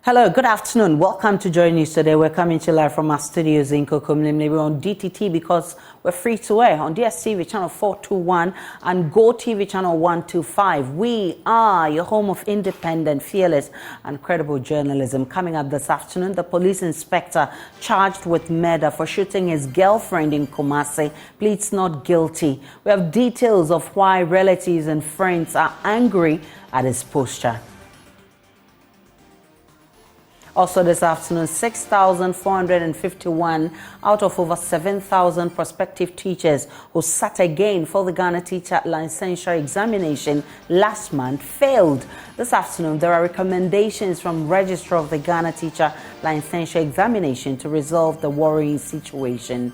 Hello, good afternoon. Welcome to Joy News today. We're coming to you live from our studios in Kokomlimle. We're on DTT because we're free to air on DSTV channel 421 and Go TV channel 125. We are your home of independent, fearless and credible journalism. Coming up this afternoon, the police inspector charged with murder for shooting his girlfriend in Kumasi pleads not guilty. We have details of why relatives and friends are angry at his posture. Also this afternoon, 6,451 out of over 7,000 prospective teachers who sat again for the Ghana Teacher Licensure examination last month failed. This afternoon, there are recommendations from Registrar of the Ghana Teacher Licensure examination to resolve the worrying situation.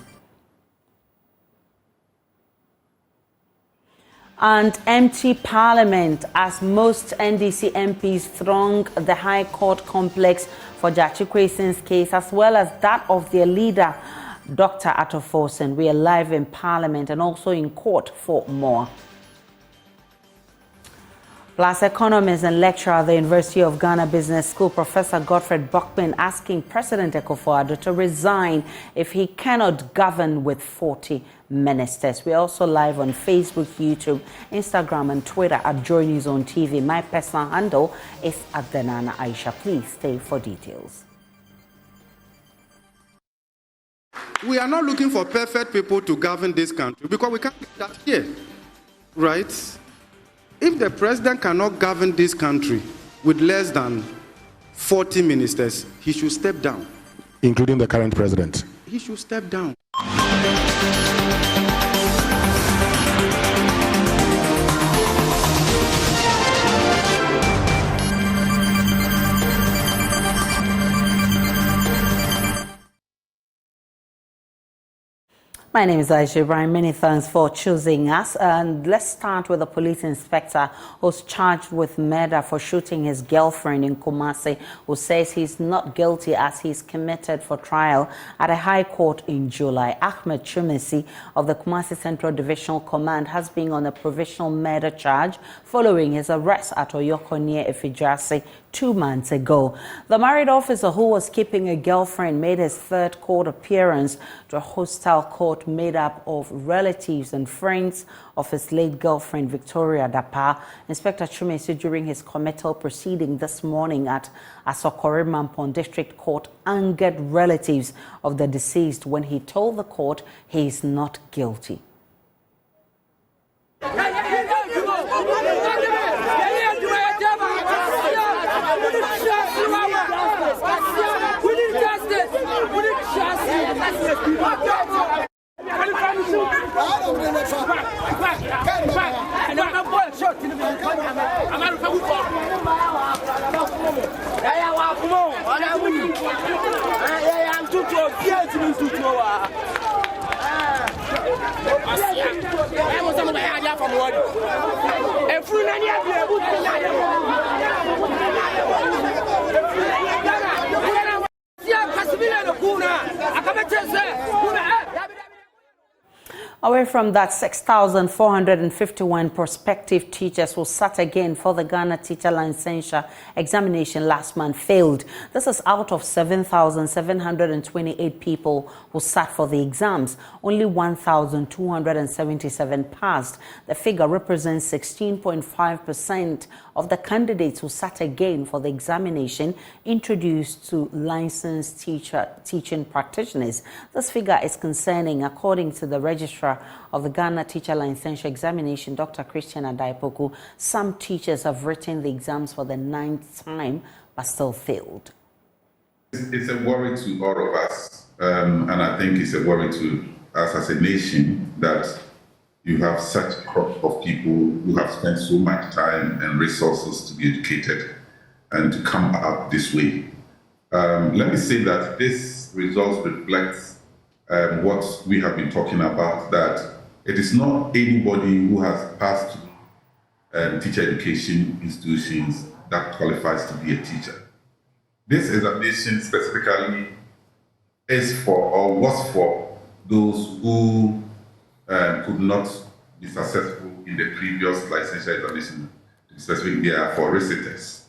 And empty parliament as most NDC MPs throng the High Court complex for Jachi Kweson's case, as well as that of their leader, Dr. Atoforsen. We are live in parliament and also in court for more. Plus, economist and lecturer at the University of Ghana Business School, Professor Godfred Buckman, asking President Akufo-Addo to resign if he cannot govern with 40 ministers. We're also live on Facebook, YouTube, Instagram, and Twitter at Joy News on TV. My personal handle is @Denana Aisha. Please stay for details. We are not looking for perfect people to govern this country because we can't get that here, right? If the president cannot govern this country with less than 40 ministers, he should step down. Including the current president. He should step down. My name is Aisha Ibrahim. Many thanks for choosing us. And let's start with the police inspector who's charged with murder for shooting his girlfriend in Kumasi, who says he's not guilty as he's committed for trial at a high court in July. Ahmed Chumesi of the Kumasi Central Divisional Command has been on a provisional murder charge following his arrest at Oyoko near Ifijasi 2 months ago. The married officer who was keeping a girlfriend made his third court appearance to a hostile court made up of relatives and friends of his late girlfriend, Victoria Dapa. Inspector Chumesi, during his committal proceeding this morning at Asokore Mampon District Court, angered relatives of the deceased when he told the court he is not guilty. Away from that, 6,451 prospective teachers who sat again for the Ghana Teacher Licensure examination last month failed. This is out of 7,728 people who sat for the exams. Only 1,277 passed. The figure represents 16.5% of the candidates who sat again for the examination introduced to licensed teaching practitioners. This figure is concerning, according to the Registrar of the Ghana Teacher Licensure examination, Dr. Christian Adaipoku. Some teachers have written the exams for the 9th time but still failed. It's a worry to all of us, and I think it's a worry to us as a nation that you have such a crop of people who have spent so much time and resources to be educated and to come out this way. Let me say that this result reflects what we have been talking about, that it is not anybody who has passed through teacher education institutions that qualifies to be a teacher. This examination specifically is for or was for those who could not be successful in the previous licensure examination, specifically they are for reciters.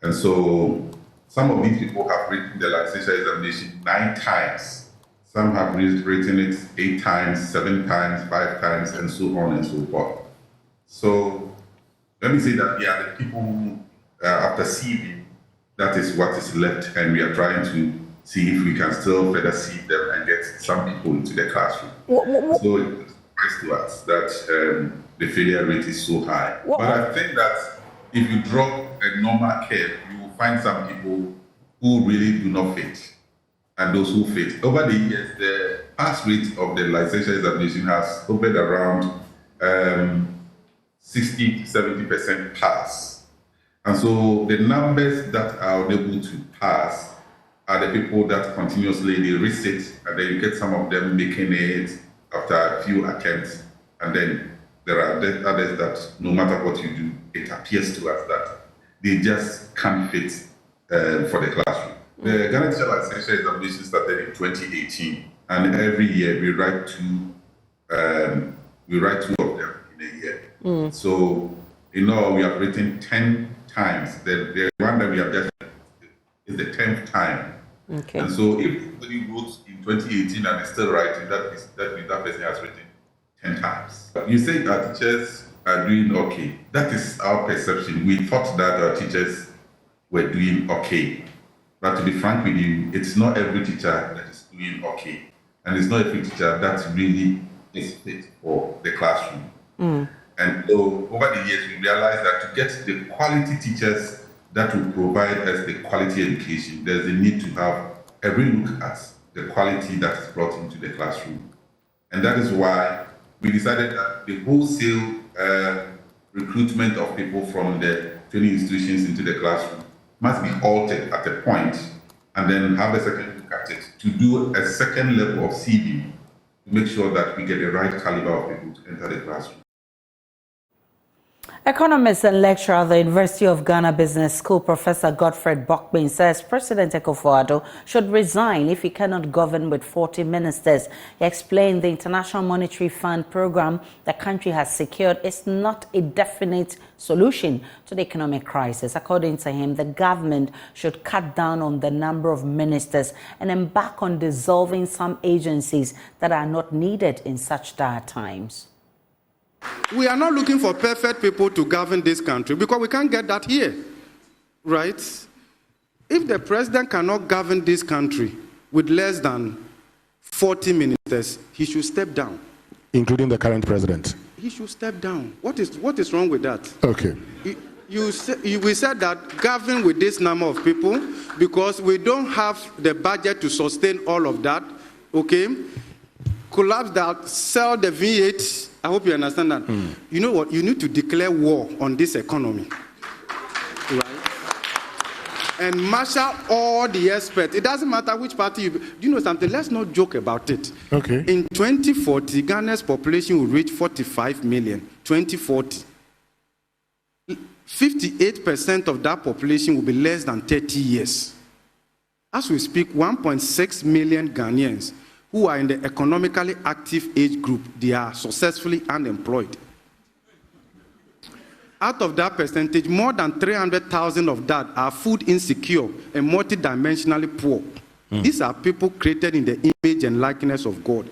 And so some of these people have written the licensure examination 9 times. Some have written it 8 times, 7 times, 5 times, and so on and so forth. So let me say that they are the people who, after CV, that is what is left, and we are trying to see if we can still further seed them and get some people into the classroom. So it's surprise to us that the failure rate is so high. But I think that if you drop a normal curve, you will find some people who really do not fit, and those who fit. Over the years, the pass rate of the licensure examination has hovered around 60 to 70% pass. And so the numbers that are able to pass are the people that continuously they resit, and then you get some of them making it after a few attempts, and then there are others that no matter what you do, it appears to us that they just can't fit for the classroom. The Ghana Teacher Licensure examination started in 2018, and every year we write 2 of them in a year. So in all, we have written 10 times. The one that we have just is the 10th time. Okay. And so if somebody wrote in 2018 and is still writing, that person has written 10 times. You say our teachers are doing okay. That is our perception. We thought that our teachers were doing okay. But to be frank with you, it's not every teacher that is doing okay. And it's not every teacher that really is fit for the classroom. And so over the years, we realized that to get the quality teachers that will provide us the quality education, there's a need to have a relook at the quality that is brought into the classroom. And that is why we decided that the wholesale recruitment of people from the training institutions into the classroom must be altered at a point, and then have a second look at it to do a second level of CV to make sure that we get the right caliber of people to enter the classroom. Economist and lecturer at the University of Ghana Business School, Professor Godfred Bokbin, says President Akufo-Addo should resign if he cannot govern with 40 ministers. He explained the International Monetary Fund program the country has secured is not a definite solution to the economic crisis. According to him, the government should cut down on the number of ministers and embark on dissolving some agencies that are not needed in such dire times. We are not looking for perfect people to govern this country because we can't get that here, right? If the president cannot govern this country with less than 40 ministers, he should step down. Including the current president? He should step down. What is wrong with that? Okay. We said that govern with this number of people because we don't have the budget to sustain all of that, okay? Collapse that, sell the V8. I hope you understand that. You know what? You need to declare war on this economy. Right? And marshal all the experts. It doesn't matter which party do you know something? Let's not joke about it. Okay. In 2040, Ghana's population will reach 45 million. 2040. 58% of that population will be less than 30 years. As we speak, 1.6 million Ghanaians who are in the economically active age group, they are successfully unemployed. Out of that percentage, more than 300,000 of that are food insecure and multidimensionally poor. These are people created in the image and likeness of God.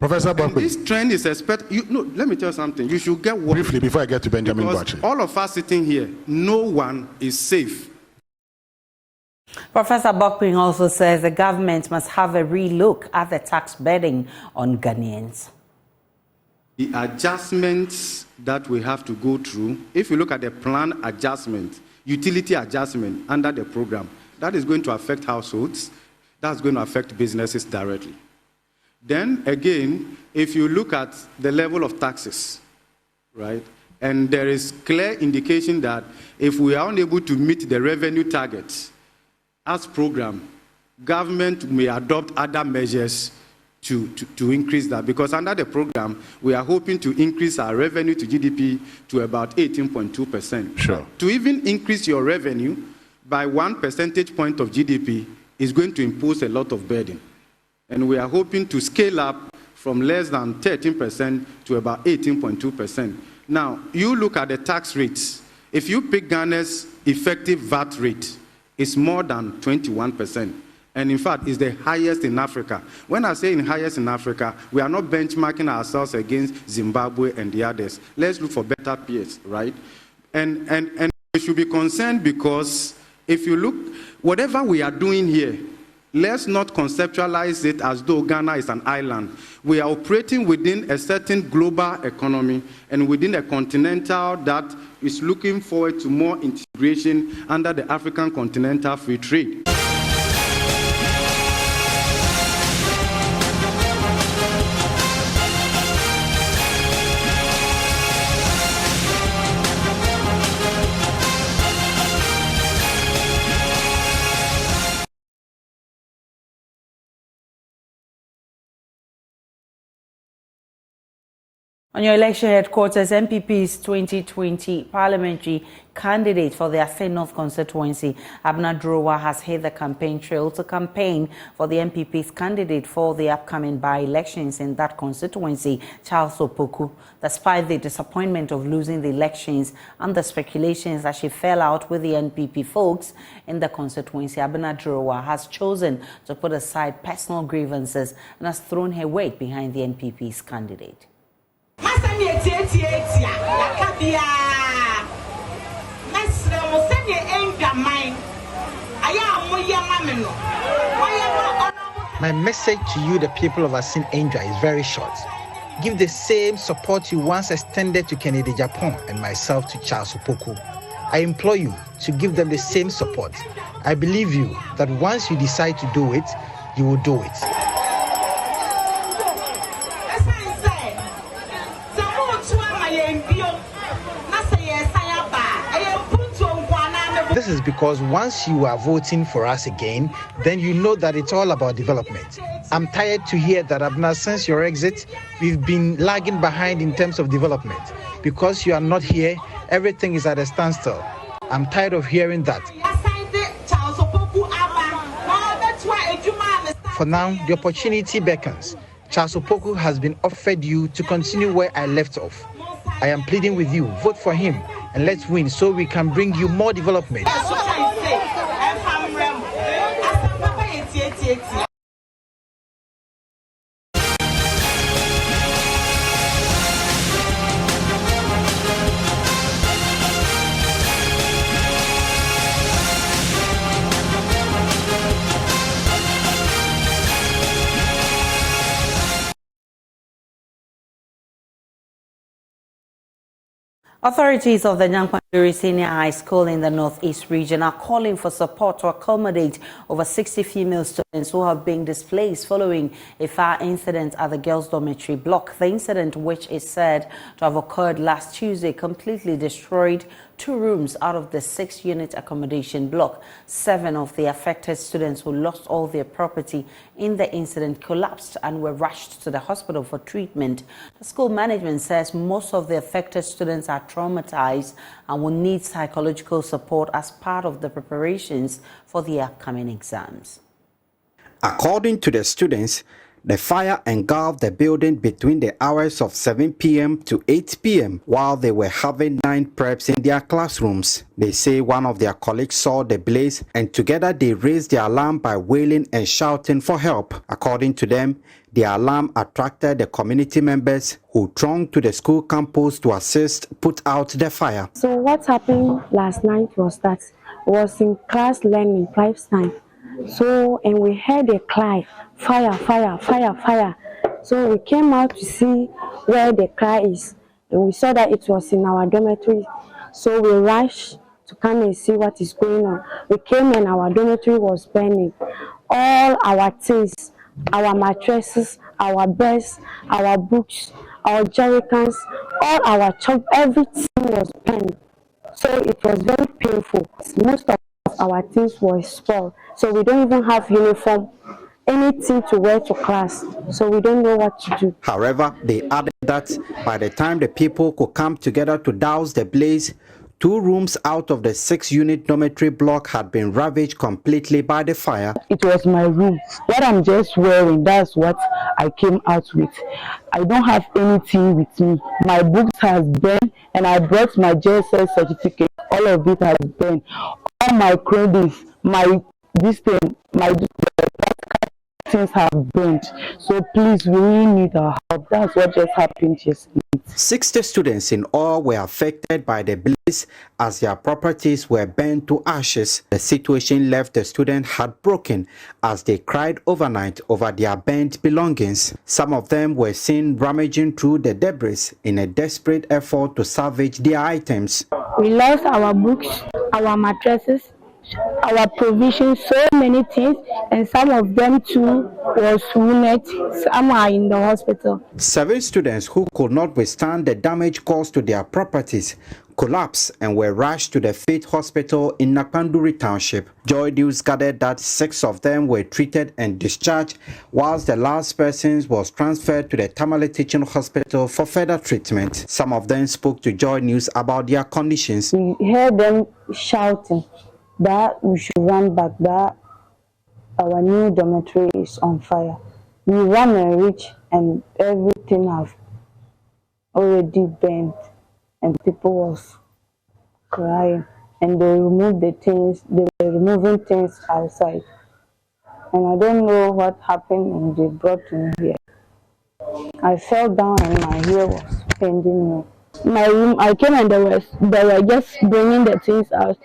Professor Bokbin. This trend is expected. Let me tell you something. You should get worried. Briefly, before I get to Benjamin Bachi. All of us sitting here, no one is safe. Professor Bokbin also says the government must have a relook at the tax burden on Ghanaians. The adjustments that we have to go through, if you look at the plan adjustment, utility adjustment under the program, that is going to affect households, that's going to affect businesses directly. Then again, if you look at the level of taxes, right, and there is clear indication that if we are unable to meet the revenue targets, as program, government may adopt other measures to increase that. Because under the program, we are hoping to increase our revenue to GDP to about 18.2%. Sure. To even increase your revenue by 1 percentage point of GDP is going to impose a lot of burden. And we are hoping to scale up from less than 13% to about 18.2%. Now, you look at the tax rates. If you pick Ghana's effective VAT rate, is more than 21%. And in fact, it's the highest in Africa. When I say in highest in Africa, we are not benchmarking ourselves against Zimbabwe and the others. Let's look for better peers, right? And we should be concerned because if you look, whatever we are doing here, let's not conceptualize it as though Ghana is an island. We are operating within a certain global economy and within a continental that is looking forward to more integration under the African Continental Free Trade. On your election headquarters, MPP's 2020 parliamentary candidate for the Affe North constituency, Abna Drowa, has hit the campaign trail to campaign for the MPP's candidate for the upcoming by-elections in that constituency, Charles Opoku. Despite the disappointment of losing the elections and the speculations that she fell out with the NPP folks in the constituency, Abna Drowa has chosen to put aside personal grievances and has thrown her weight behind the NPP's candidate. My message to you, the people of Asin Enja, is very short. Give the same support you once extended to Kennedy Japan and myself to Charles Opoku. I implore you to give them the same support. I believe you that once you decide to do it, you will do it. This is because once you are voting for us again, then you know that it's all about development. I'm tired to hear that, Abna, since your exit, we've been lagging behind in terms of development. Because you are not here, everything is at a standstill. I'm tired of hearing that. For now, the opportunity beckons. Charles Opoku has been offered you to continue where I left off. I am pleading with you, vote for him and let's win so we can bring you more development. Authorities of the Nyankpanduri Senior High School in the Northeast region are calling for support to accommodate over 60 female students who have been displaced following a fire incident at the girls' dormitory block. The incident, which is said to have occurred last Tuesday, completely destroyed 2 rooms out of the 6-unit accommodation block. 7 of the affected students who lost all their property in the incident collapsed and were rushed to the hospital for treatment. The school management says most of the affected students are traumatized and will need psychological support as part of the preparations for the upcoming exams. According to the students, the fire engulfed the building between the hours of 7 p.m. to 8 p.m. while they were having 9 preps in their classrooms. They say one of their colleagues saw the blaze and together they raised the alarm by wailing and shouting for help. According to them, the alarm attracted the community members who thronged to the school campus to assist put out the fire. So what happened last night was that I was in class learning, private time. So, and we heard a cry, fire, fire, fire, fire. So we came out to see where the cry is. And we saw that it was in our dormitory. So we rushed to come and see what is going on. We came and our dormitory was burning. All our things, our mattresses, our beds, our books, our jerrycans, all our everything was burned. So it was very painful. Most of our things were spoiled. So we don't even have uniform, anything to wear to class. So we don't know what to do. However, they added that by the time the people could come together to douse the blaze, 2 rooms out of the 6-unit dormitory block had been ravaged completely by the fire. It was my room. What I'm just wearing, that's what I came out with. I don't have anything with me. My books has burned and I brought my JSS certificate. All of it has burned. All my clothing, my things have burnt. So please, we really need our help. That's what just happened just now. 60 students in all were affected by the blaze as their properties were burned to ashes. The situation left the students heartbroken as they cried overnight over their burnt belongings. Some of them were seen rummaging through the debris in a desperate effort to salvage their items. We lost our books, our mattresses, our provisions, so many things, and some of them too was wounded. Some are in the hospital. 7 students who could not withstand the damage caused to their properties collapsed and were rushed to the Faith Hospital in Nakanduri Township. Joy News gathered that 6 of them were treated and discharged, whilst the last person was transferred to the Tamale Teaching Hospital for further treatment. Some of them spoke to Joy News about their conditions. We heard them shouting that we should run back, that our new dormitory is on fire. We ran and reached, and everything have already burnt, and people was crying, and they removed the things, they were removing things outside, and I don't know what happened, and they brought me here. I fell down and my hair was bending me. My room, I came and they were just bringing the things out.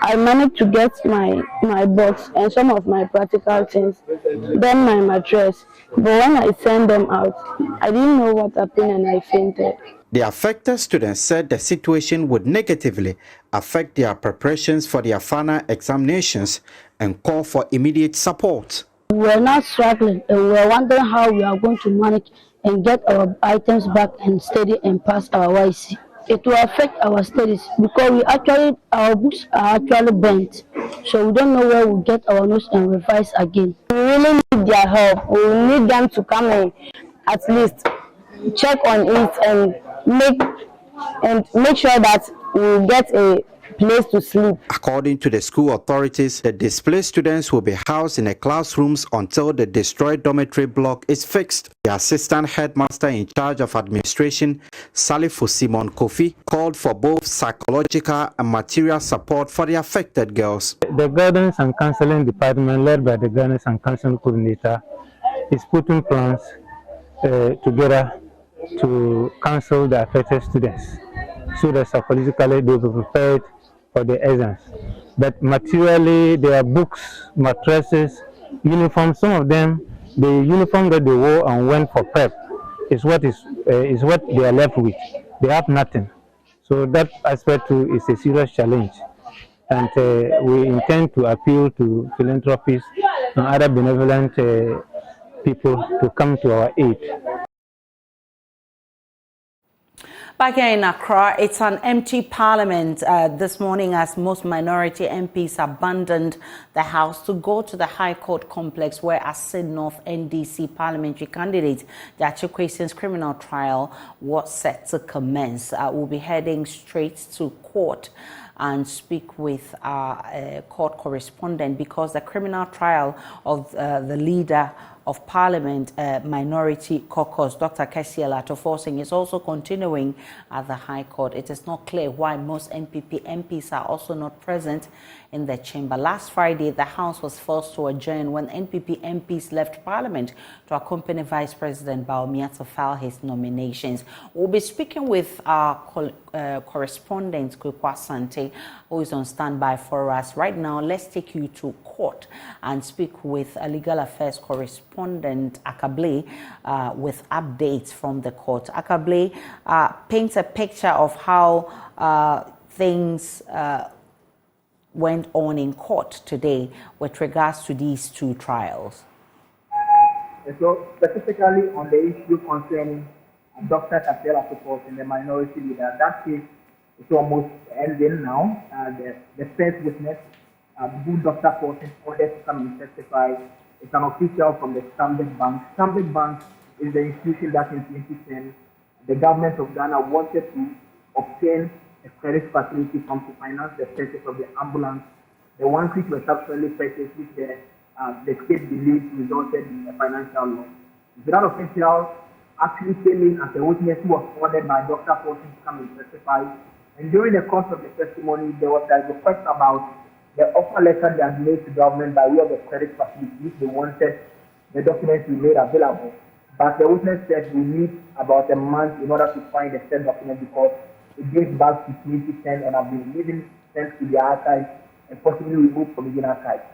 I managed to get my box and some of my practical things, then my mattress. But when I sent them out, I didn't know what happened and I fainted. The affected students said the situation would negatively affect their preparations for their final examinations and call for immediate support. We were not struggling and we were wondering how we are going to manage and get our items back and study and pass our YC. It will affect our studies because our books are actually burnt. So we don't know where we'll get our notes and revise again. We really need their help. We need them to come and at least check on it and make sure that we get a place to sleep. According to the school authorities, the displaced students will be housed in the classrooms until the destroyed dormitory block is fixed. The assistant headmaster in charge of administration, Salifu Simon Kofi, called for both psychological and material support for the affected girls. The guidance and counseling department, led by the guidance and counseling coordinator, is putting plans together to counsel the affected students so that psychologically they will be prepared for the exams. But materially, their books, mattresses, uniforms, some of them, the uniform that they wore and went for prep is what they are left with. They have nothing. So that aspect too is a serious challenge. And we intend to appeal to philanthropists and other benevolent people to come to our aid. Back here in Accra, it's an empty parliament this morning as most minority MPs abandoned the House to go to the High Court complex where Assin North NDC parliamentary candidate Dachi Kwesi's criminal trial was set to commence. We'll be heading straight to court and speak with our court correspondent because the criminal trial of the leader of Parliament Minority Caucus, Dr. Kesiela Toforcing, is also continuing at the High Court. It is not clear why most MPs are also not present in the chamber. Last Friday, the House was forced to adjourn when NPP MPs left Parliament to accompany Vice President Bawumia to file his nominations. We'll be speaking with our correspondent, Kwekwa Sante, who is on standby for us. Right now, let's take you to court and speak with a legal affairs correspondent, Akable, with updates from the court. Akable, paints a picture of how things went on in court today with regards to these two trials. So specifically on the issue concerning Dr. Kesiela Toforcing, the minority leader, that case is almost ending now. The first witness, who Dr. Toforcing ordered to come and testify, is an official from the Stanbic Bank. Stanbic Bank is the institution that in 2010 the government of Ghana wanted to obtain a credit facility from to finance the purchase of the ambulance, the ones which were subsequently purchased, which the state believed resulted in a financial loss. That official actually came in as a witness who was ordered by Dr. Toforcing to come and testify. And during the course of the testimony, there was a request about the offer letter they had made to government by way of the credit facility, which they wanted the documents to be made available. But the witness said we need about a month in order to find the said document because it dates back to 2010 and have been leaving sent to the archives and possibly removed from the archives.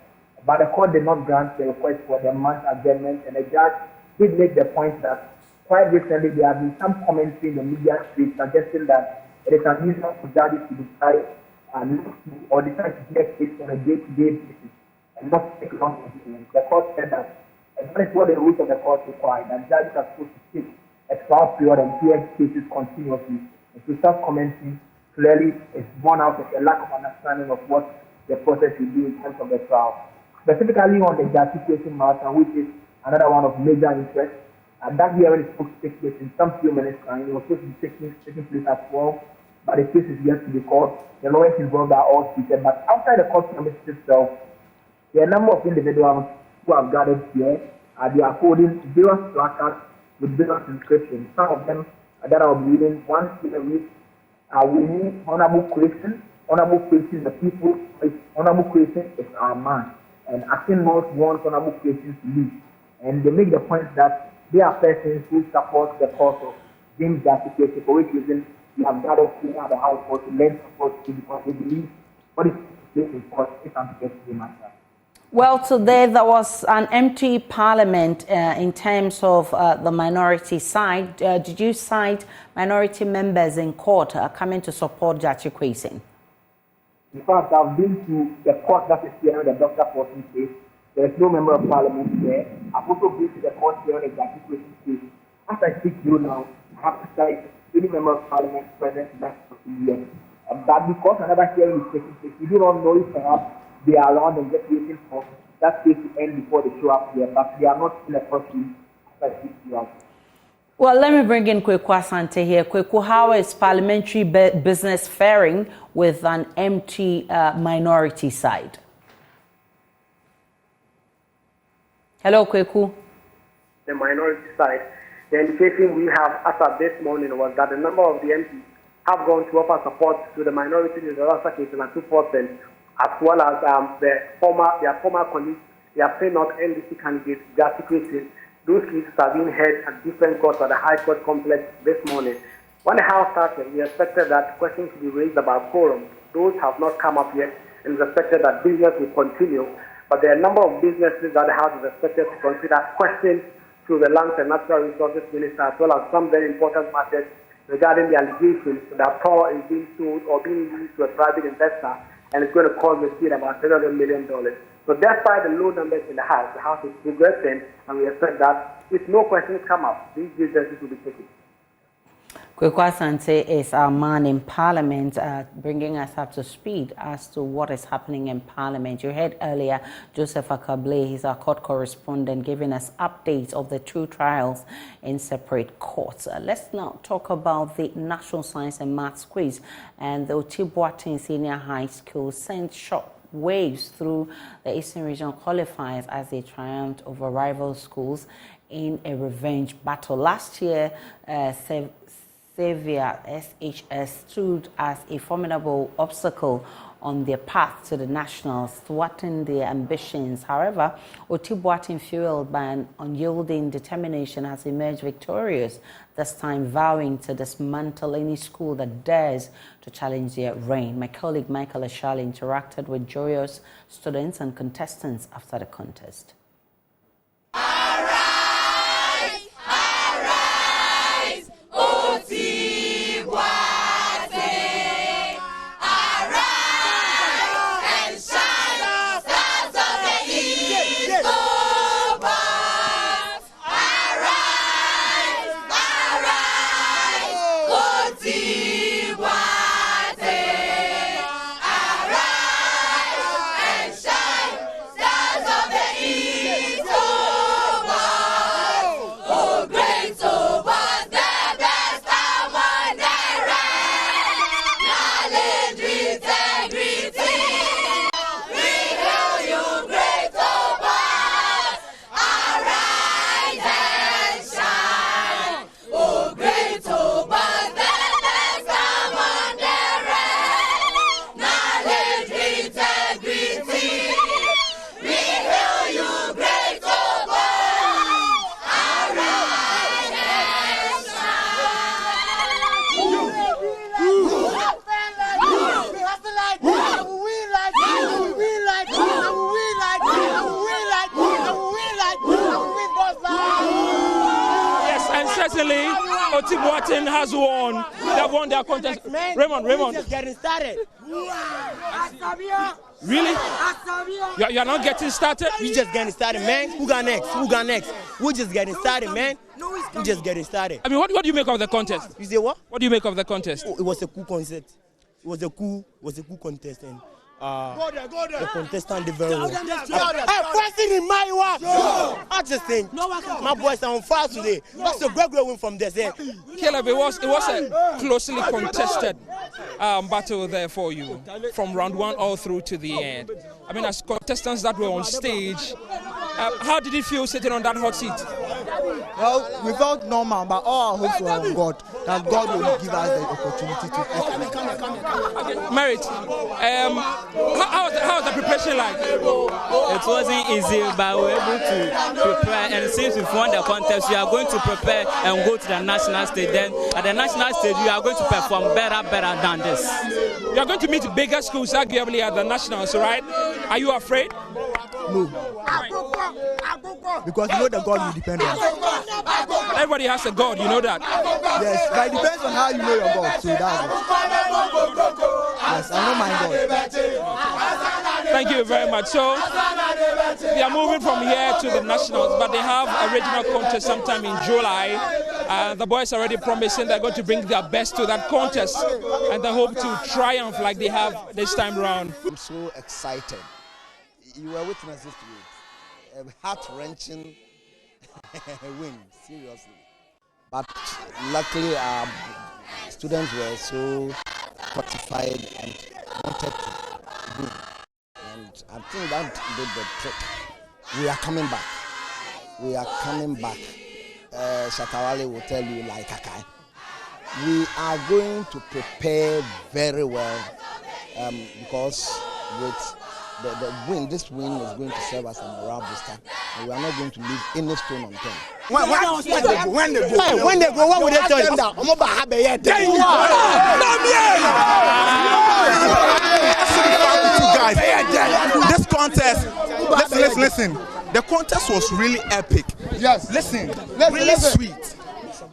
But the court did not grant the request for the month adjournment, and the judge did make the point that quite recently there have been some commentary in the media street suggesting that it is unusual for judges to decide or decide to hear case on a day-to-day basis and not take long proceedings. The court said that that is what the rules of the court require, that judges are supposed to take a trial period and hear cases continuously. And to self-commenting clearly is born out of a lack of understanding of what the process will do in terms of the trial. Specifically on the justification matter, which is another one of major interest, and that hearing is supposed to take place in some few minutes time. It was supposed to be taking place at 12, but the case is yet to be called. The lawyers involved are all seated, but outside the court premises itself, there are a number of individuals who have gathered here. They are holding various placards with various inscriptions. Some of them that I'll be reading, one here reads, we need honorable creation. Honorable creation, the people, honorable creation is our man. And Akin North wants honorable creation to lead. And they make the point that they are persons who support the cause of James justification, for which reason we have gathered here at the house for to lend support to because they believe what is taking court is unsuccessful matter. Well, today there was an empty parliament in terms of the minority side. Did you cite minority members in court coming to support Judge Kwesi? In fact, I've been to the court that is hearing the Dr. Fortune case. There is no member of parliament there. I've also been to the court hearing the Judge Kwesi case. As I speak to you now, I have to cite any member of parliament present in that here. But because another hearing is taking place, we do not know if perhaps they are around and just waiting for that case to end before they show up here. But they are not in the courtroom as I speak to you. Well, let me bring in Kweku Asante here. Kweku, how is parliamentary business faring with an empty minority side? Hello, Kweku. The minority side. The indication we have as of this morning was that the number of the MPs have gone to offer support to the minority in the Rasa case and 2%, as well as their former colleagues. They are saying not NDC candidates, they are secretive. Those cases are being heard at different courts at the High Court complex this morning. When the House started, we expected that questions to be raised about quorum. Those have not come up yet, and it's expected that business will continue. But there are a number of businesses that the House is expected to consider questions to the Lands and Natural Resources Minister, as well as some very important matters regarding the allegations that power is being sold or being used to a private investor, and it's going to cost the state about $700 million. So despite the low numbers in the House is progressing, and we expect that if no questions come up, these businesses will be taken. Kweku Asante is our man in Parliament, bringing us up to speed as to what is happening in Parliament. You heard earlier Joseph Akable, he's our court correspondent, giving us updates of the two trials in separate courts. Let's now talk about the National Science and Maths quiz. And the Otibuatin Senior High School sent shock waves through the Eastern Region qualifiers as they triumphed over rival schools in a revenge battle. Last year, Xavier SHS stood as a formidable obstacle on their path to the nationals, thwarting their ambitions. However, Otibuatin, fueled by an unyielding determination, has emerged victorious, this time vowing to dismantle any school that dares to challenge their reign. My colleague Michael Ashali interacted with joyous students and contestants after the contest. Surprisingly, Otibuatin has won. They have won their contest. Raymond. Just getting started. Really? You are not getting started? We just getting started, man. Who got next? We're just getting started, man. We're just getting started. I mean, what do you make of the contest? You say what? What do you make of the contest? Oh, it was a cool contest. It was a cool contest, and the contestant did very well. Hey, pressing in my work. I just think my boys are on fire today. That's a great win from there. Caleb, it was a closely contested battle there for you from round 1 all through to the end. I mean, as contestants that were on stage, how did it feel sitting on that hot seat? Well, we felt normal, but all our hopes were on God, that God will give us the opportunity to. Merit, how was the preparation like? It wasn't easy, but we were able to prepare. And since we've won the contest, we are going to prepare and go to the national stage. Then at the national stage, we are going to perform better than this. You are going to meet bigger schools, arguably, at the nationals, right? Are you afraid? No. Because you know that God will depend on us. Everybody has a God, you know that? Yes, but it depends on how you know your God. So that's it. Yes, I know my God. Thank you very much. So, we are moving from here to the nationals, but they have a regional contest sometime in July. The boys are already promising they're going to bring their best to that contest, and they hope to triumph like they have this time around. I'm so excited. You were witnesses to it. A heart-wrenching win, seriously. But luckily, our students were so fortified and wanted to win. And I think that did the trick. We are coming back. Shatawale will tell you like Akai. We are going to prepare very well because with the win, this win is going to serve as a morale booster, and we are not going to leave any stone unturned. When they go, what would they tell you? I'm about to have This contest, listen. The contest was really epic. Yes. Listen, really sweet,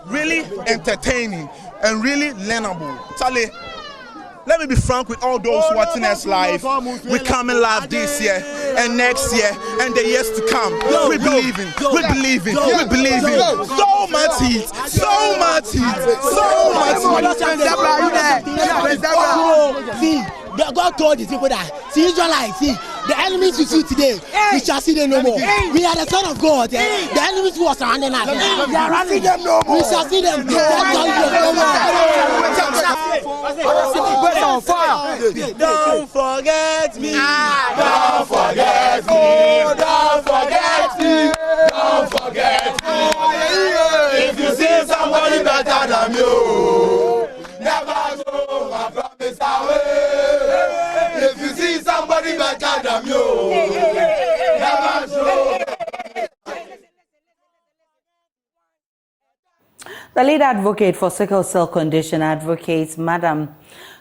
really entertaining, and really learnable. Charlie, let me be frank with all those watching us live. We're coming live this year and next year and the years to come. We believe in. So much heat. See, God told these people that, see Israelites, see, the enemies you see today, we shall see them no more. We are the son of God. The enemies who are surrounding us, we shall see them no more. We shall see them no more. Don't forget me. Don't forget me. Don't forget me. Don't forget me. If you see somebody better than you, never throw my promise away. If you see somebody better than you, never throw. The lead advocate for sickle cell condition advocates, Madam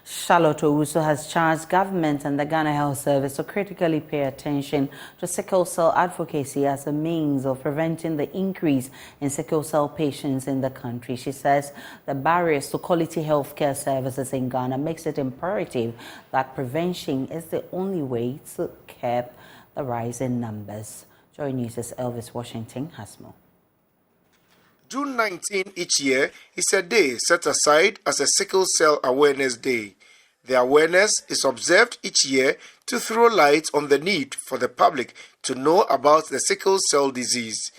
Charlotte Owusu, has charged government and the Ghana Health Service to critically pay attention to sickle cell advocacy as a means of preventing the increase in sickle cell patients in the country. She says the barriers to quality healthcare services in Ghana makes it imperative that prevention is the only way to curb the rise in numbers. Joy News' Elvis Washington has more. June 19 each year is a day set aside as a Sickle Cell Awareness Day. The awareness is observed each year to throw light on the need for the public to know about the sickle cell disease.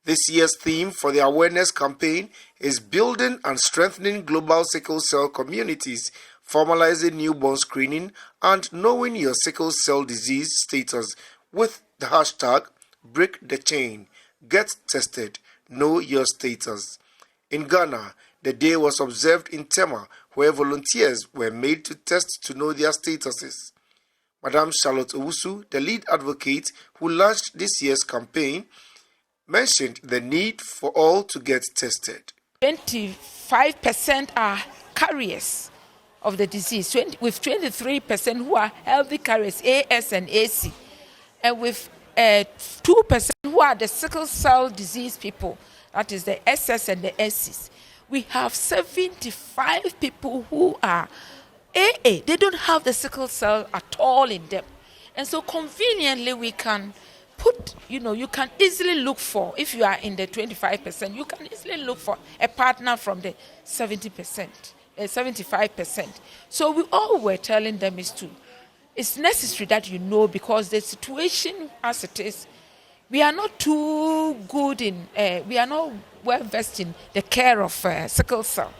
This year's theme for the awareness campaign is building and strengthening global sickle cell communities, formalizing newborn screening, and knowing your sickle cell disease status with the hashtag Break the Chain, Get Tested, Know Your Status. In Ghana, the day was observed in Tema, where volunteers were made to test to know their statuses. Madam Charlotte Owusu, the lead advocate who launched this year's campaign, mentioned the need for all to get tested. 25% are carriers of the disease, with 23% who are healthy carriers, AS and AC, and with 2% who are the sickle cell disease people. that is the SS and the SCs, we have 75 people who are AA. They don't have the sickle cell at all in them. And so conveniently we can put, you can easily look for, if you are in the 25%, you can easily look for a partner from the 70%, 75%. So we all were telling them it's necessary that because the situation as it is, we are not too good we are not well versed in the care of sickle cell.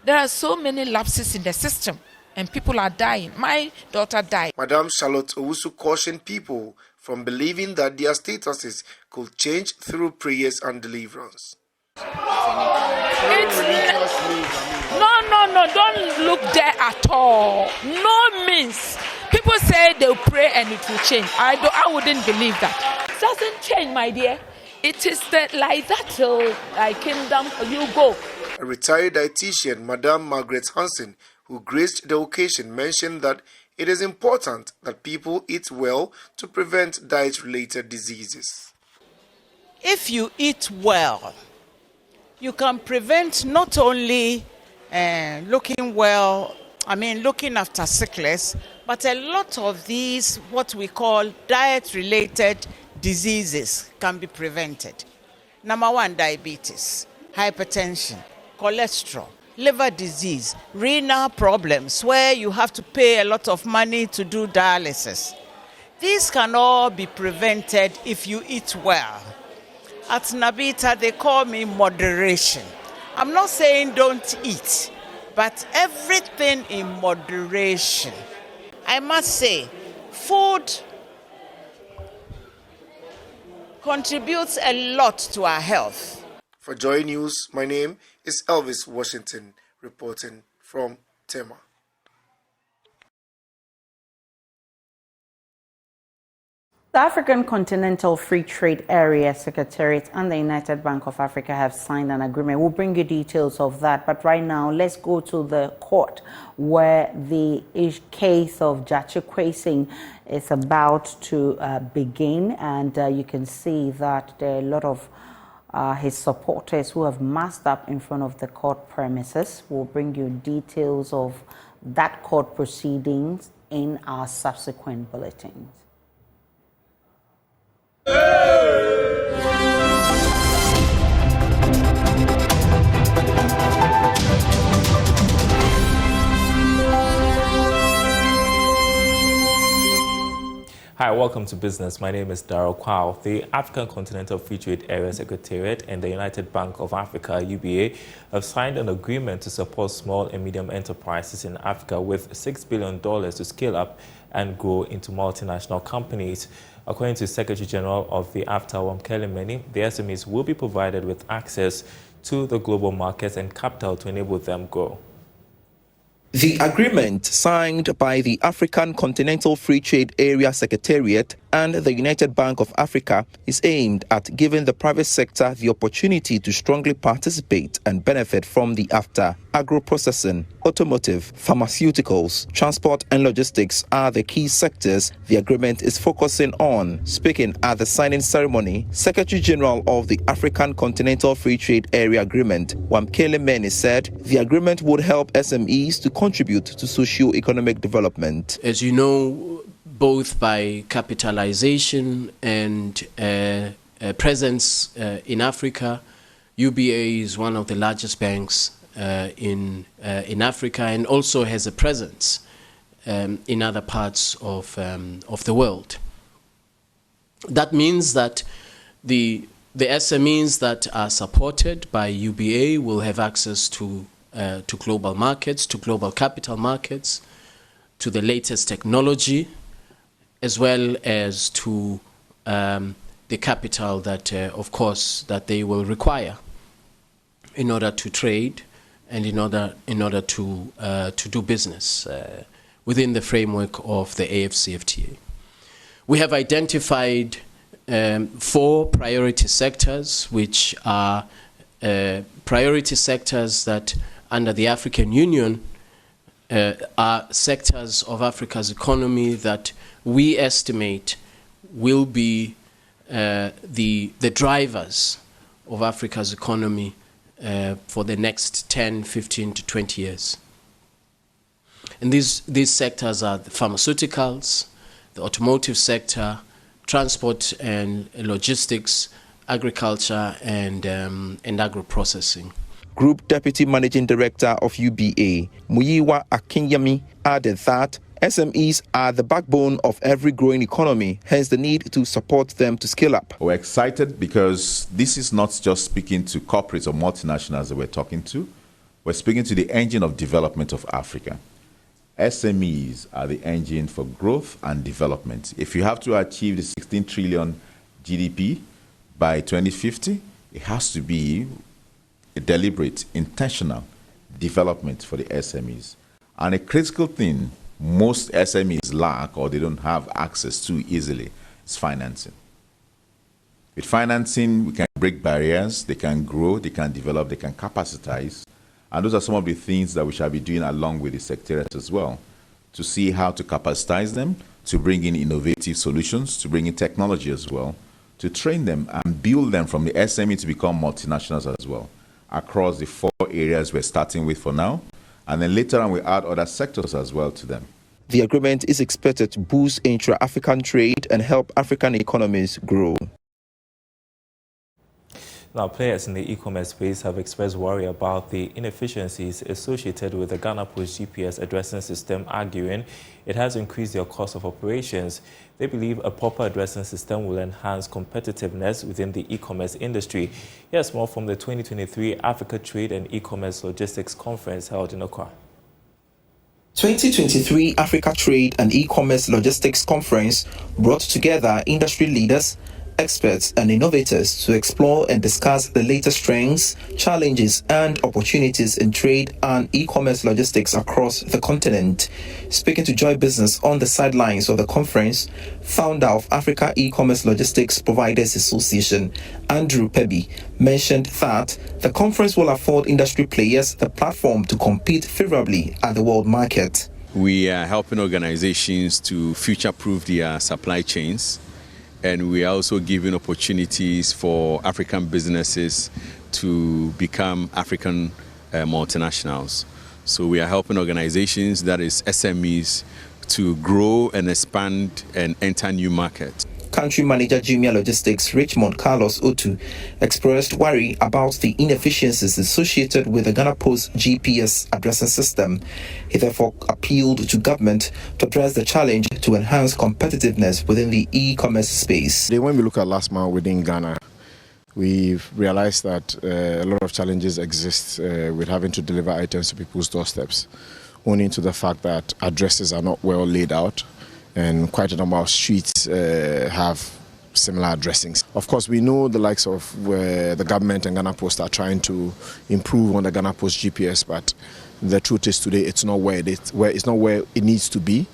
There are so many lapses in the system and people are dying. My daughter died. Madam Charlotte Owusu cautioned people from believing that their statuses could change through prayers and deliverance. No, don't look there at all. No means. People say they'll pray and it will change. I wouldn't believe that. It doesn't change, my dear. It is like that till thy kingdom you go. A retired dietitian, Madam Margaret Hansen, who graced the occasion, mentioned that it is important that people eat well to prevent diet-related diseases. If you eat well, you can prevent not only looking after sickness, but a lot of these, what we call diet-related diseases can be prevented. Number one, diabetes, hypertension, cholesterol, liver disease, renal problems, where you have to pay a lot of money to do dialysis. These can all be prevented if you eat well. At Nabita, they call me moderation. I'm not saying don't eat, but everything in moderation. I must say, food contributes a lot to our health. For Joy News, my name is Elvis Washington, reporting from Tema. The African Continental Free Trade Area Secretariat and the United Bank of Africa have signed an agreement. We'll bring you details of that. But right now, let's go to the court where the case of Gyakye Quayson is about to begin. And you can see that there are a lot of his supporters who have massed up in front of the court premises. We'll bring you details of that court proceedings in our subsequent bulletins. Hi, welcome to Business. My name is Darryl Kwao. The African Continental Free Trade Area Secretariat and the United Bank of Africa, UBA, have signed an agreement to support small and medium enterprises in Africa with $6 billion to scale up and grow into multinational companies. According to Secretary General of the AfCFTA, Wamkele Meni, the SMEs will be provided with access to the global markets and capital to enable them grow. The agreement signed by the African Continental Free Trade Area Secretariat and the United Bank of Africa is aimed at giving the private sector the opportunity to strongly participate and benefit from the AfCFTA. Agro-processing, automotive, pharmaceuticals, transport and logistics are the key sectors the agreement is focusing on. Speaking at the signing ceremony, Secretary General of the African Continental Free Trade Area Agreement, Wamkele Meni, said the agreement would help SMEs to contribute to socio-economic development. As you know, both by capitalization and presence in Africa, UBA is one of the largest banks in Africa and also has a presence in other parts of the world. That means that the SMEs that are supported by UBA will have access to global markets, to global capital markets, to the latest technology, as well as to the capital that, of course, that they will require in order to trade and in order to do business within the framework of the AfCFTA. We have identified 4 priority sectors, which are priority sectors that under the African Union are sectors of Africa's economy that we estimate will be the drivers of Africa's economy for the next 10, 15 to 20 years. And these sectors are the pharmaceuticals, the automotive sector, transport and logistics, agriculture, and agro-processing. Group Deputy Managing Director of UBA, Muyiwa Akinyemi, added that SMEs are the backbone of every growing economy, hence the need to support them to scale up. We're excited because this is not just speaking to corporates or multinationals that we're talking to. We're speaking to the engine of development of Africa. SMEs are the engine for growth and development. If you have to achieve the 16 trillion GDP by 2050, it has to be a deliberate, intentional development for the SMEs. And a critical thing most SMEs lack or they don't have access to easily is financing. With financing, we can break barriers, they can grow, they can develop, they can capacitize. And those are some of the things that we shall be doing along with the secretariat as well, to see how to capacitize them, to bring in innovative solutions, to bring in technology as well, to train them and build them from the SME to become multinationals as well, across the 4 areas we're starting with for now. And then later on, we add other sectors as well to them. The agreement is expected to boost intra-African trade and help African economies grow. Now, players in the e-commerce space have expressed worry about the inefficiencies associated with the Ghana Post GPS addressing system, arguing it has increased their cost of operations. They believe a proper addressing system will enhance competitiveness within the e-commerce industry. Here's more from the 2023 Africa Trade and E-commerce Logistics Conference held in Accra. 2023 Africa Trade and E-commerce Logistics Conference brought together industry leaders, experts and innovators to explore and discuss the latest trends, challenges and opportunities in trade and e-commerce logistics across the continent. Speaking to Joy Business on the sidelines of the conference, founder of Africa E-commerce Logistics Providers Association, Andrew Pebby, mentioned that the conference will afford industry players the platform to compete favorably at the world market. We are helping organizations to future-proof their supply chains, and we are also giving opportunities for African businesses to become African multinationals. So we are helping organizations, that is SMEs, to grow and expand and enter new markets. Country Manager Jumia Logistics Richmond Carlos Otu expressed worry about the inefficiencies associated with the Ghana Post GPS addressing system. He therefore appealed to government to address the challenge to enhance competitiveness within the e-commerce space. When we look at last mile within Ghana, we've realized that a lot of challenges exist with having to deliver items to people's doorsteps, owing to the fact that addresses are not well laid out, and quite a number of streets have similar addressings. Of course, we know the likes of where the government and Ghana Post are trying to improve on the Ghana Post GPS, but the truth is today it's not where it needs to be.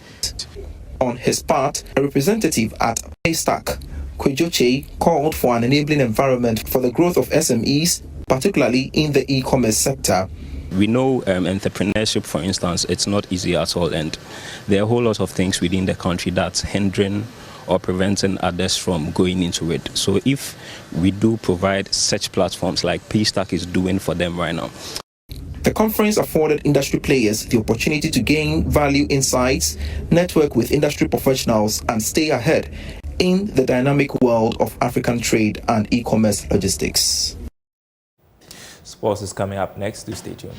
On his part, a representative at Paystack, Kwejoche, called for an enabling environment for the growth of SMEs, particularly in the e-commerce sector. We know entrepreneurship, for instance, it's not easy at all, and there are a whole lot of things within the country that's hindering or preventing others from going into it. So if we do provide such platforms like Paystack is doing for them right now. The conference afforded industry players the opportunity to gain value insights, network with industry professionals, and stay ahead in the dynamic world of African trade and e-commerce logistics. Sports is coming up next. Do stay tuned.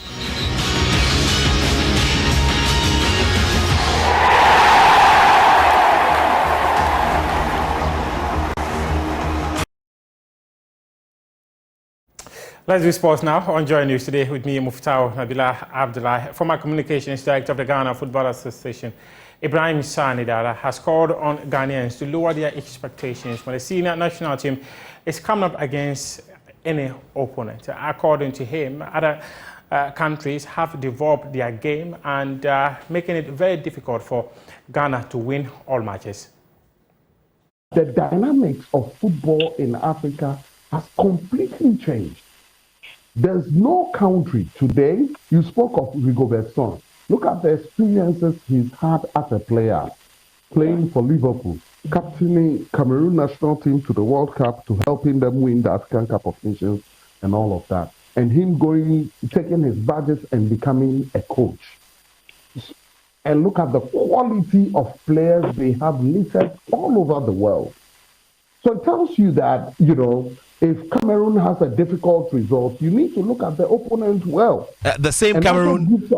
Let's do sports now. On Joy News today with me, Muftau Nabila Abdullah, former communications director of the Ghana Football Association. Ibrahim Sanidara has called on Ghanaians to lower their expectations when the senior national team is coming up against any opponent. According to him, other countries have developed their game and making it very difficult for Ghana to win all matches. The dynamics of football in Africa has completely changed. There's no country today. You spoke of Rigobert Song. Look at the experiences he's had as a player, playing for Liverpool, captaining Cameroon national team to the World Cup, to helping them win the African Cup of Nations and all of that. And him taking his badges and becoming a coach. And look at the quality of players they have listed all over the world. So it tells you that, if Cameroon has a difficult result, you need to look at the opponent well. The same Cameroon,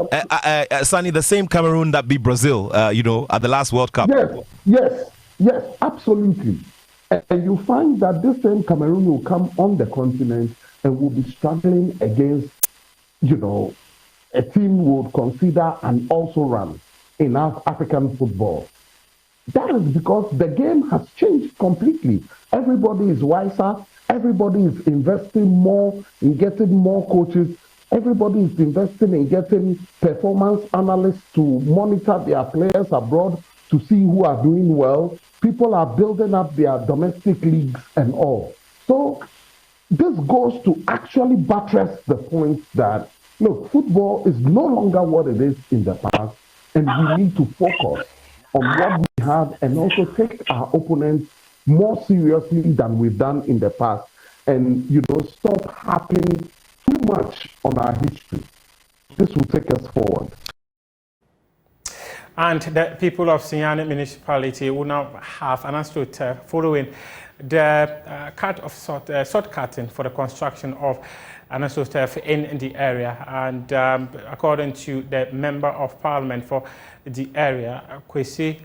Sonny, the same Cameroon that beat Brazil, at the last World Cup. Yes, absolutely. And you find that this same Cameroon will come on the continent and will be struggling against, a team would consider an also run in African football. That is because the game has changed completely. Everybody is wiser. Everybody is investing more in getting more coaches. Everybody is investing in getting performance analysts to monitor their players abroad to see who are doing well. People are building up their domestic leagues and all. So this goes to actually buttress the point that, look, football is no longer what it is in the past, and we need to focus on what we have and also take our opponents more seriously than we've done in the past, and stop harping too much on our history. This will take us forward. And the people of Sinyani municipality will now have an astroturf following the short cutting for the construction of an astroturf in the area. And according to the Member of Parliament for the area, Kwesi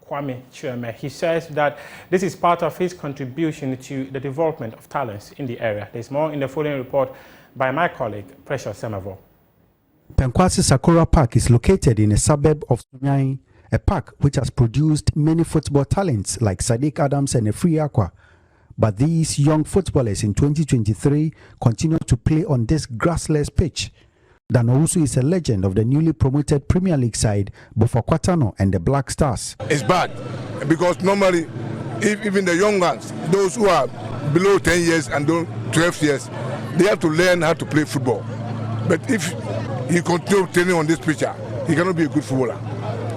Kwame Chieme, he says that this is part of his contribution to the development of talents in the area. There's more in the following report by my colleague, Precious Semavo. Penkwasi Sakura Park is located in a suburb of Sunyani, a park which has produced many football talents like Sadiq Adams and Efri Aqua. But these young footballers in 2023 continue to play on this grassless pitch. Danousu is a legend of the newly promoted Premier League side, Bofokwatano and the Black Stars. It's bad because normally, even the young ones, those who are below 10 years and 12 years, they have to learn how to play football. But if he continues training on this pitch, he cannot be a good footballer.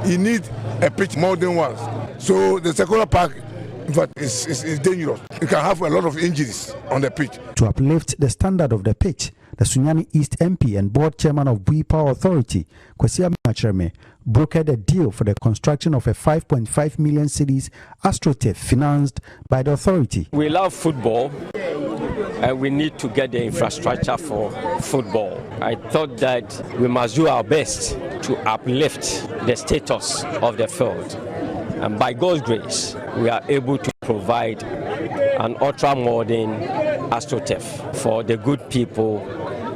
He needs a pitch more than once. So the Sakura Park, in fact, is dangerous. You can have a lot of injuries on the pitch. To uplift the standard of the pitch, the Sunyani East MP and board chairman of Bui Power Authority, Kwesi Acheme, brokered a deal for the construction of a 5.5 million cedis astroturf financed by the authority. We love football and we need to get the infrastructure for football. I thought that we must do our best to uplift the status of the field. And by God's grace, we are able to provide an ultra-modern astroturf for the good people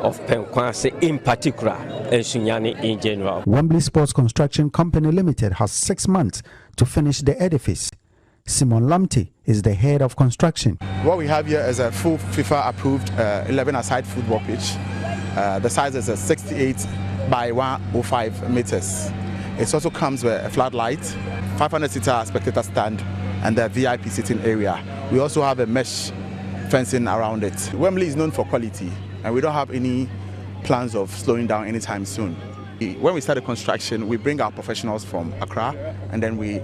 of Penkwasi in particular and Sunyani in general. Wembley Sports Construction Company Limited has 6 months to finish the edifice. Simon Lamte is the head of construction. What we have here is a full FIFA-approved 11-a-side football pitch. The size is a 68 by 105 meters. It also comes with a floodlight, 500-seater spectator stand, and the VIP sitting area. We also have a mesh fencing around it. Wembley is known for quality, and we don't have any plans of slowing down anytime soon. When we start the construction, we bring our professionals from Accra, and then we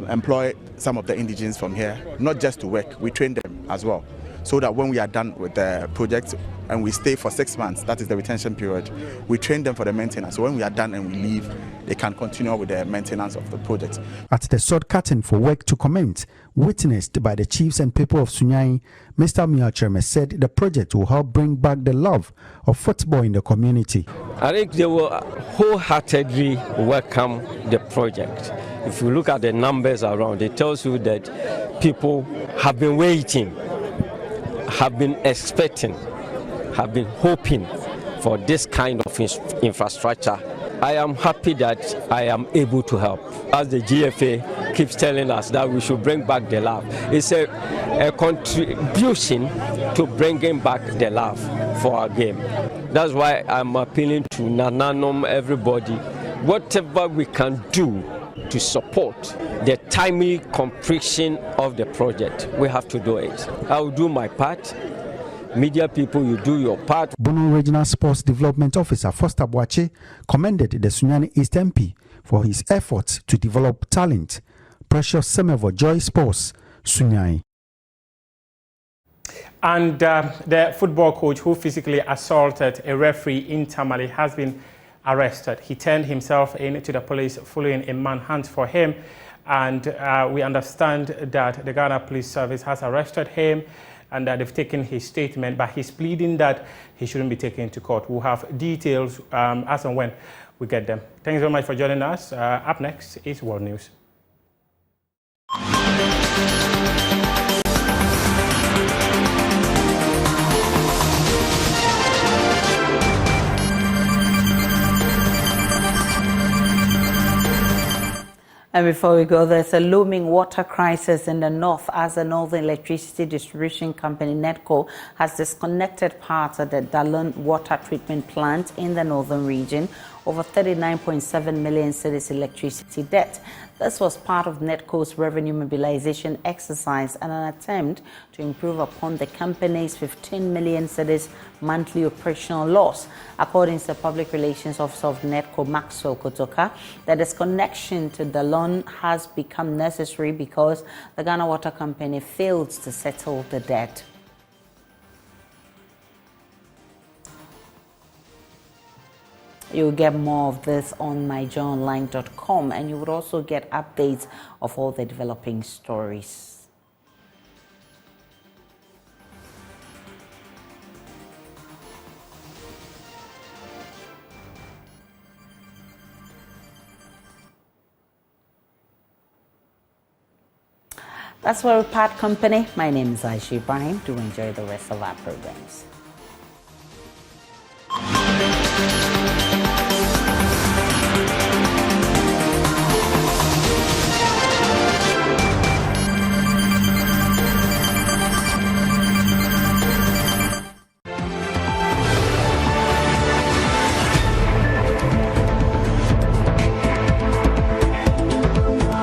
employ some of the indigenes from here, not just to work, we train them as well, so that when we are done with the project and we stay for 6 months, that is the retention period, we train them for the maintenance. So when we are done and we leave, they can continue with the maintenance of the project. At the sword cutting for work to commence, witnessed by the chiefs and people of Sunyani, Mr. Miacheme said the project will help bring back the love of football in the community. I think they will wholeheartedly welcome the project. If you look at the numbers around, it tells you that people have been waiting, have been expecting, have been hoping for this kind of infrastructure. I am happy that I am able to help. As the GFA keeps telling us that we should bring back the love. It's a contribution to bringing back the love for our game. That's why I'm appealing to Nananom, everybody, whatever we can do to support the timely completion of the project, we have to do it. I will do my part. Media people, you do your part. Bono Regional Sports Development Officer Foster Boache commended the Sunyani East MP for his efforts to develop talent. Precious Semevo, Joy Sports, Sunyai. And the football coach who physically assaulted a referee in Tamale has been arrested. He turned himself in to the police following a manhunt for him. And we understand that the Ghana Police Service has arrested him and that they've taken his statement, but he's pleading that he shouldn't be taken to court. We'll have details as and when we get them. Thanks very much for joining us. Up next is World News. And before we go, there's a looming water crisis in the north as the Northern Electricity Distribution Company, NEDCO, has disconnected parts of the Dalun water treatment plant in the northern region over 39.7 million cedis electricity debt. This was part of NEDCO's revenue mobilization exercise and an attempt to improve upon the company's 15 million cedis monthly operational loss. According to the Public Relations Officer of NEDCO, Maxwell Kotoka, the disconnection to the loan has become necessary because the Ghana Water Company failed to settle the debt. You'll get more of this on myjournline.com, and you would also get updates of all the developing stories. That's where we part company. My name is Aisha Ibrahim. Do enjoy the rest of our programs.